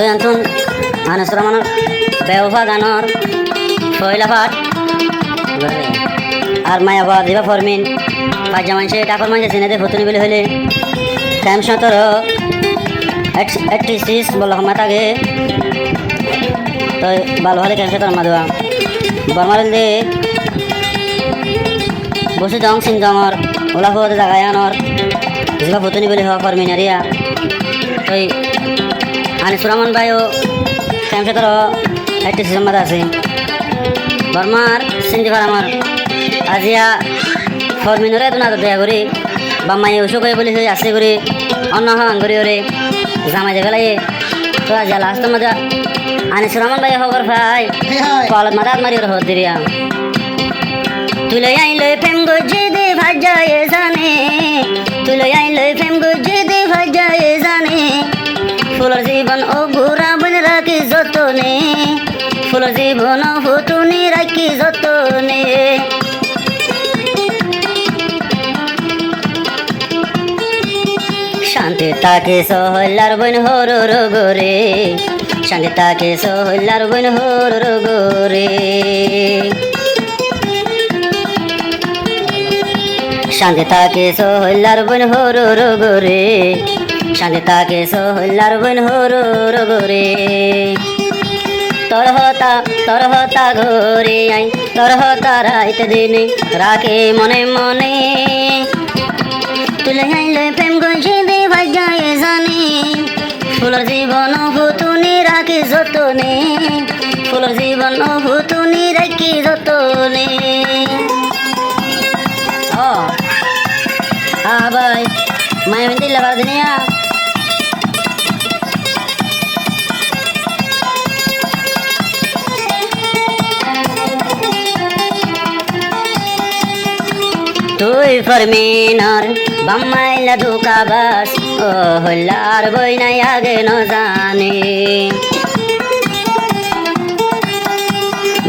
তই আনতুন আনেশ্বরা মানৰ বেওভা গানৰ পয়লা পাঠ আর মায়াবা দিবা ফরমিন বাজা মানুষে টাকর মানুষে চিনে ফতুনি বলে হইলে টাইম সতর 86 বল মাতাগে তো ভালো হলে ক্যাম সতর মাদুয়া বর্মাল দে বসে দং সিং দঙর ওলা ফোতে জাগায় আনর দিবা ফতুনি বলে হওয়া ফরমিন এরিয়া তো আনি সুরামন ভাইও ক্যাম সতর 86 মাদা আছে বর্মার সিন্দিবার আমার আজিয়া ফরমিনরে তো না দয়া করি বাম্মাই ওষু করে বলি আসে করি অন্য হাং করি ওরে জামাই যাবে লাগে তো আজিয়া লাস্ট মধ্যে আনি সুরামন ভাই খবর ভাই পালত মাথাত মারি ওর হত দিরিয়া তুলে আইলে প্রেম গজি দে ভাজায়ে জানে তুলে আইলে প্রেম গজি দে ভাজায়ে জানে ফুলের জীবন ও ঘুরা বন রাখি যতনে ফুলের জীবন ফুটুনি রাখি যতনে শান্তি তাকে সহলার বন হর গোরে শান্তি তাকে সহলার বন হর গোরে শান্তি তাকে সহলার বন হর গোরে শান্তি তাকে সহলার বন হর গোরে তোর হতা ঘরে আই তোর হতা রাইতে দিনে রাখে মনে মনে তুলে আইলে প্রেম গজি দে ভাজায়ে জানে ফুলের জীবন ফুটুনি রাখি যতনে ফুলের জীবন ফুটুনি রাখি যতনে ও ভাই মায়া বিন্দি লাগার দিনিয়া তুই ফরমিনার বাম্মাইলা দুকাবাস ও হল্লার বই নাই আগে ন জানে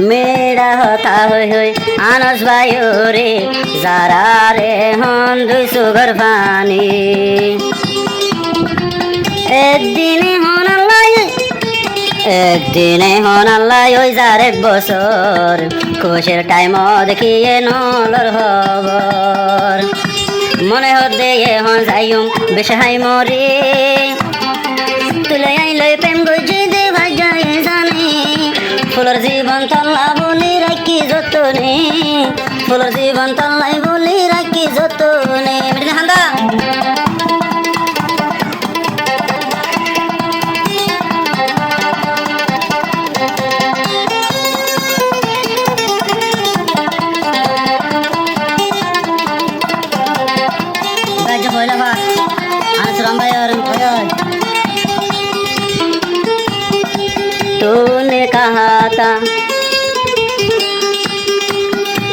মেড়া হতা হই হই আনস ভাইও রে যারা রে হন দুই সুগর পানি একদিনে হন আল্লাহ ওই যার এক বছর খুশের টাইম দেখিয়ে নলর খবর মনে হতে হন যাইম বেশাই মরে তুলে আইলে প্রেম গজি দে ভাজায়ে জানে ফুলের জীবন তল্লা বলি রাখি যতনে ফুলের জীবন তল্লাই বলি রাখি যতনে হান্দা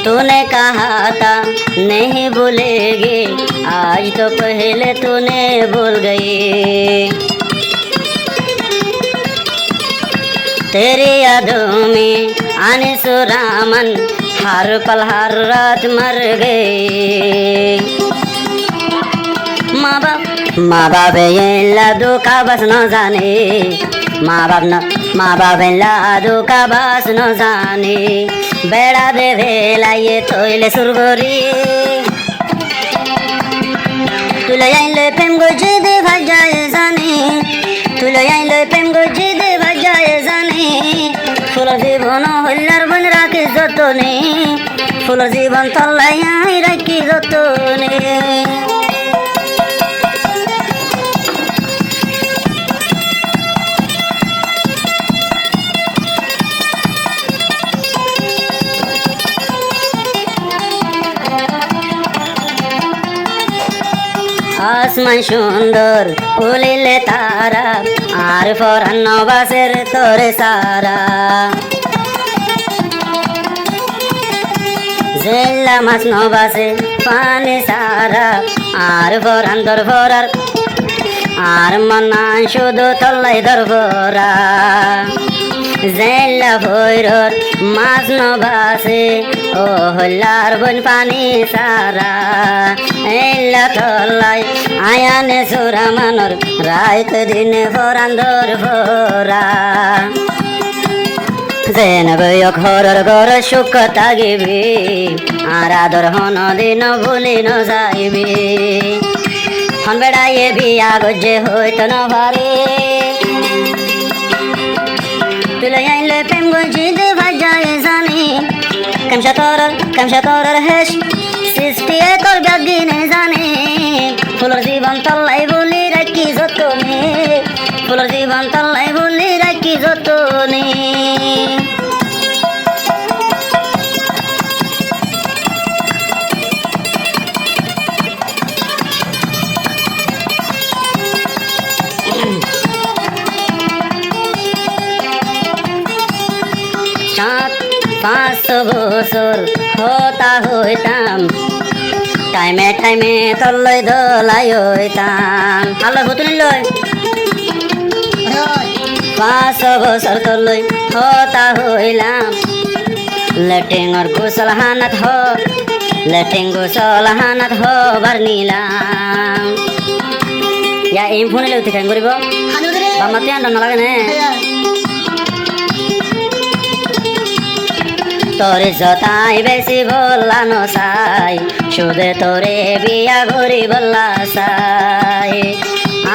तूने कहा था नहीं भूलेगी आज तो पहले तूने भूल गई तेरी यादों में आने सुरामन हर पल हर रात मर गए माँ बाप ये लादू का बस न जाने माँ बाप लादू का बस न जाने बेड़ा दे भेलाइए तोइले सुरगोरी तुले आइले प्रेम गजी दे भाजाये जाने तुले आइले प्रेम गजी दे भाजाये जाने ফুলের জীবন হল্লার বন রাখি যতনে ফুলের জীবন তল্লাই রাখি যতনে আসমান সুন্দর ফুলিলে তারা আর ফরান বাসের তোরে সারা জেলা মাছ নবাসে পানি সারা আর ফরান তোর ফরার আর মনান শুধু তল্লাই ধরবরা জেলা ভৈরর মাছ নভাসে ও হল্লার বন পানি সারা এলা তল্লাই আয়ানে সুরা মানর রাইত দিনে ফরান্দর ভরা যেন বয় ঘরর ঘর সুখ তাগিবি আর আদর হন দিন ভুলি ন যাইবি হন বেড়াইয়ে বিয়া গজে হইত ন ভারে তুলে আইলে প্রেম গজি দে ভাজায় জানি কামসা তোর হেস সৃষ্টি তোর গাগিনে জানে ফুলর জীবন তল্লাই বলি রাখি যতনে ফুলর জীবন তল্লাই বলি রাখি যতনে সাত 500 বছর হতা হইতাম টাইমে টাইমে তল্লই দলাই হইতাম আল্লাহ ভুতুনি লই 500 বছর তল্লই হতা হইলাম লেটিংর গোসল হানাত বার নিলাম ইয়া এম ফোনে লইতে কেন করিব বাম্মা তে আন্ডা লাগে না তোরে যতাই বেশি বললা ন সাই সুদে তোরে বিয়া ঘুরি বললা সাই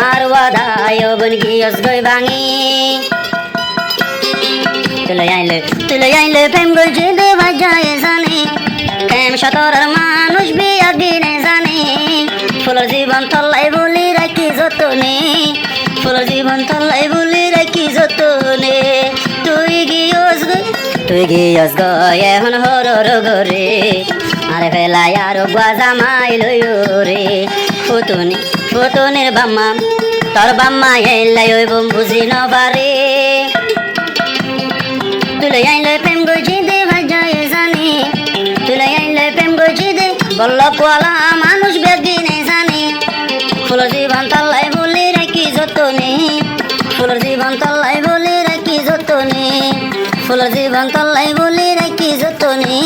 আর ওয়াদায় বন গিয়স গই ভাঙি তুলে আইলে প্রেম গজি দে ভাজায় জানি কেম সতরার মানুষ বিয়া দিনে জানি ফুলর জীবন তল্লাই বলি রাখি যতনে ফুলর জীবন তল্লাই বলি রাখি যতনে তুই গিয়স গয় এখন হরর ঘরে আরে ফেলাই আর জামাই লইও রে ফুতুনির বাম্মা তোর বাম্মা এলাই ওই বম বুঝি ন পারে তুলে আইলে প্রেম গজি দে ভাজায় জানি তুলে আইলে প্রেম গজি দে বলল পোয়ালা মানুষ বেদিনে জানি ফুলর জীবন তল্লাই বলি রাখি যতনে ফুলর জীবন তল্লাই বলি রাখি যতনে ফুলর জীবন তল্লাই বলি রাখি যতনে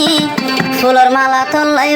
ফুলর মালা তল্লাই